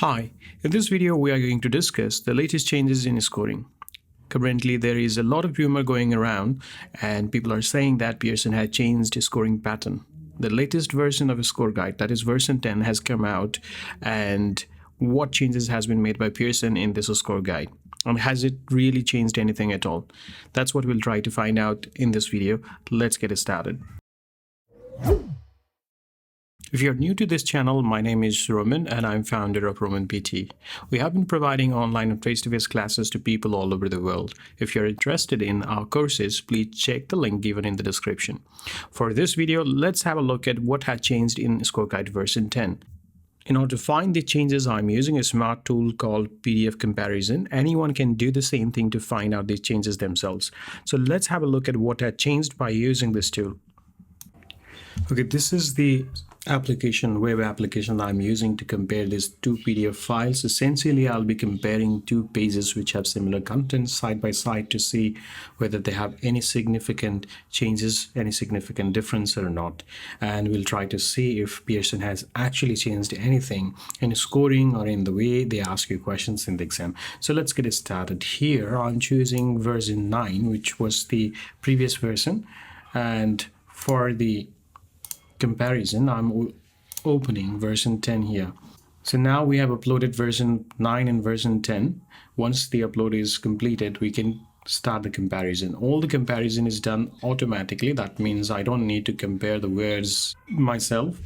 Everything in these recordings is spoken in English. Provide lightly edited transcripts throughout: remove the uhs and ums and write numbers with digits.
Hi, in this video we are going to discuss the latest changes in scoring. Currently there is a lot of rumor going around and people are saying that Pearson had changed its scoring pattern. The latest version of a score guide, that is version 10, has come out, and what changes has been made by Pearson in this score guide? And has it really changed anything at all? That's what we'll try to find out in this video. Let's get it started. If you're new to this channel, my name is Roman and I'm founder of Roman PTE. We have been providing online and face-to-face classes to people all over the world. If you're interested in our courses, please check the link given in the description. For this video, let's have a look at what had changed in Score Guide version 10. In order to find the changes, I'm using a smart tool called PDF Comparison. Anyone can do the same thing to find out these changes themselves. So let's have a look at what had changed by using this tool. Okay, this is the web application that I'm using to compare these two PDF files. Essentially, I'll be comparing two pages which have similar content side by side to see whether they have any significant changes, any significant difference or not. And we'll try to see if Pearson has actually changed anything in scoring or in the way they ask you questions in the exam. So let's get it started. Here, I'm choosing version 9, which was the previous version. And for the comparison, I'm opening version 10 here. So now we have uploaded version 9 and version 10. Once the upload is completed, we can start the comparison. All the comparison is done automatically. That means I don't need to compare the words myself.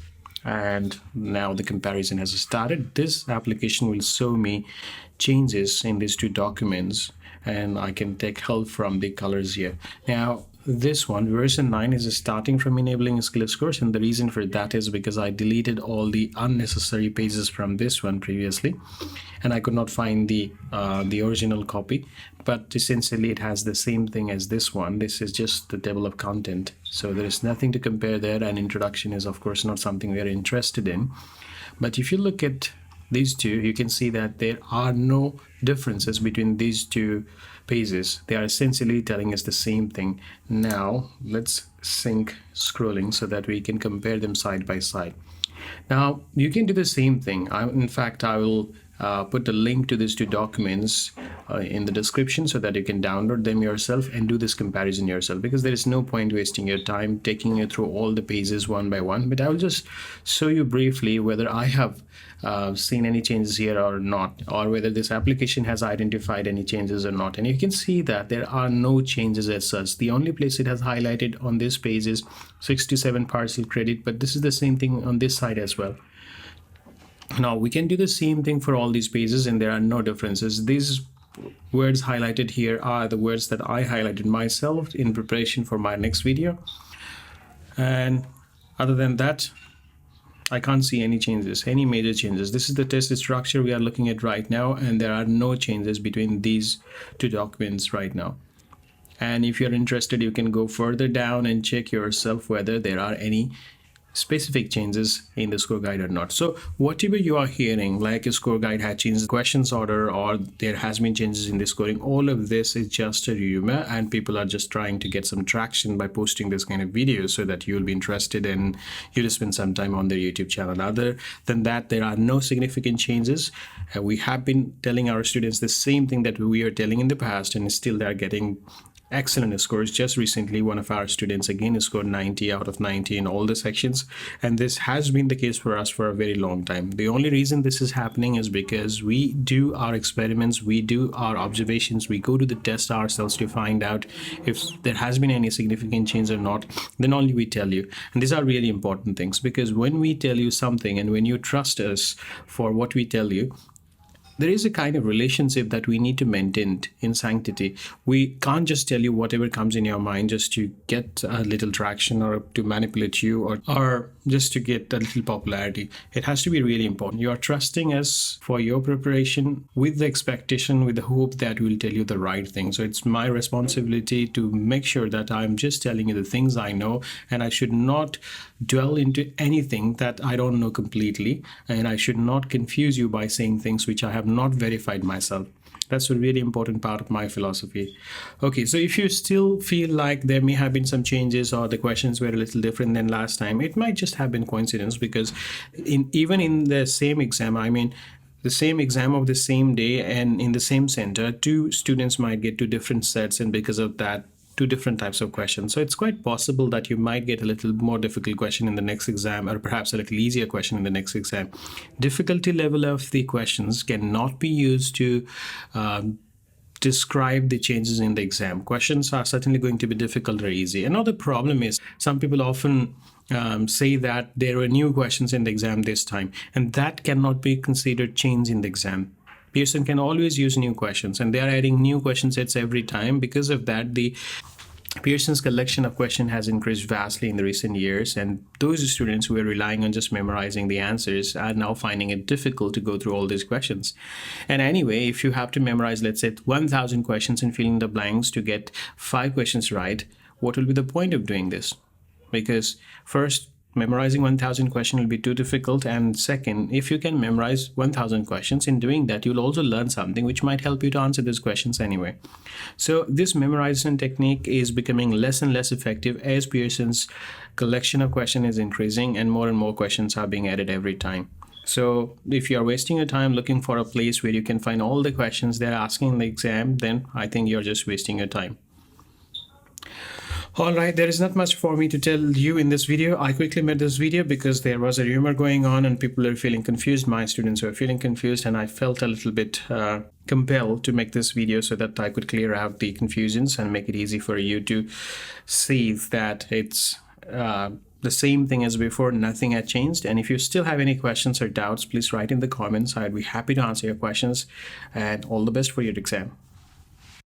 And now the comparison has started. This application will show me changes in these two documents, and I can take help from the colors here. Now, this one, version 9, is starting from enabling skill scores, and the reason for that is because I deleted all the unnecessary pages from this one previously, and I could not find the original copy. But essentially, it has the same thing as this one. This is just the table of content, so there is nothing to compare there, and introduction is of course not something we are interested in. But if you look at these two, you can see that there are no differences between these two pages. They are essentially telling us the same thing. Now let's sync scrolling so that we can compare them side by side. Now you can do the same thing. In fact, I will put the link to these two documents in the description so that you can download them yourself and do this comparison yourself, because there is no point wasting your time taking you through all the pages one by one. But I will just show you briefly whether I have seen any changes here or not, or whether this application has identified any changes or not. And you can see that there are no changes as such. The only place it has highlighted on this page is 67 partial credit, but this is the same thing on this side as well. Now we can do the same thing for all these pages, and there are no differences. These words highlighted here are the words that I highlighted myself in preparation for my next video. And other than that, I can't see any changes, any major changes. This is the test structure we are looking at right now, and there are no changes between these two documents right now. And if you're interested, you can go further down and check yourself whether there are any specific changes in the score guide or not. So whatever you are hearing, like a score guide had changed the questions order, or there has been changes in the scoring, all of this is just a rumor, and people are just trying to get some traction by posting this kind of videos so that you'll be interested and you'll spend some time on their YouTube channel. Other than that, there are no significant changes. We have been telling our students the same thing that we are telling in the past, and still they are getting excellent scores. Just recently, one of our students again scored 90 out of 90 in all the sections, and this has been the case for us for a very long time. The only reason this is happening is because we do our experiments, we do our observations, we go to the test ourselves to find out if there has been any significant change or not. Then only we tell you. And these are really important things, because when we tell you something and when you trust us for what we tell you, there is a kind of relationship that we need to maintain in sanctity. We can't just tell you whatever comes in your mind just to get a little traction or to manipulate you or just to get a little popularity. It has to be really important. You are trusting us for your preparation with the expectation, with the hope that we'll tell you the right thing. So it's my responsibility to make sure that I'm just telling you the things I know, and I should not dwell into anything that I don't know completely, and I should not confuse you by saying things which I have not verified myself. That's a really important part of my philosophy. Okay, so if you still feel like there may have been some changes or the questions were a little different than last time, it might just have been coincidence, because even in the same exam, I mean, the same exam of the same day and in the same center, two students might get two different sets, and because of that, two different types of questions. So it's quite possible that you might get a little more difficult question in the next exam, or perhaps a little easier question in the next exam. Difficulty level of the questions cannot be used to describe the changes in the exam. Questions are certainly going to be difficult or easy. Another problem is some people often say that there were new questions in the exam this time, and that cannot be considered change in the exam. Pearson can always use new questions, and they are adding new question sets every time. Because of that, the Pearson's collection of questions has increased vastly in the recent years, and those students who were relying on just memorizing the answers are now finding it difficult to go through all these questions. And anyway, if you have to memorize, let's say, 1,000 questions and fill in the blanks to get 5 questions right, what will be the point of doing this? Because first, memorizing 1,000 questions will be too difficult, and second, if you can memorize 1,000 questions, in doing that you'll also learn something which might help you to answer those questions anyway. So this memorization technique is becoming less and less effective as Pearson's collection of questions is increasing and more questions are being added every time. So if you're wasting your time looking for a place where you can find all the questions they're asking in the exam, then I think you're just wasting your time. Alright, there is not much for me to tell you in this video. I quickly made this video because there was a rumor going on and people are feeling confused. My students were feeling confused, and I felt a little bit compelled to make this video so that I could clear out the confusions and make it easy for you to see that it's the same thing as before, nothing had changed. And if you still have any questions or doubts, please write in the comments. I'd be happy to answer your questions, and all the best for your exam.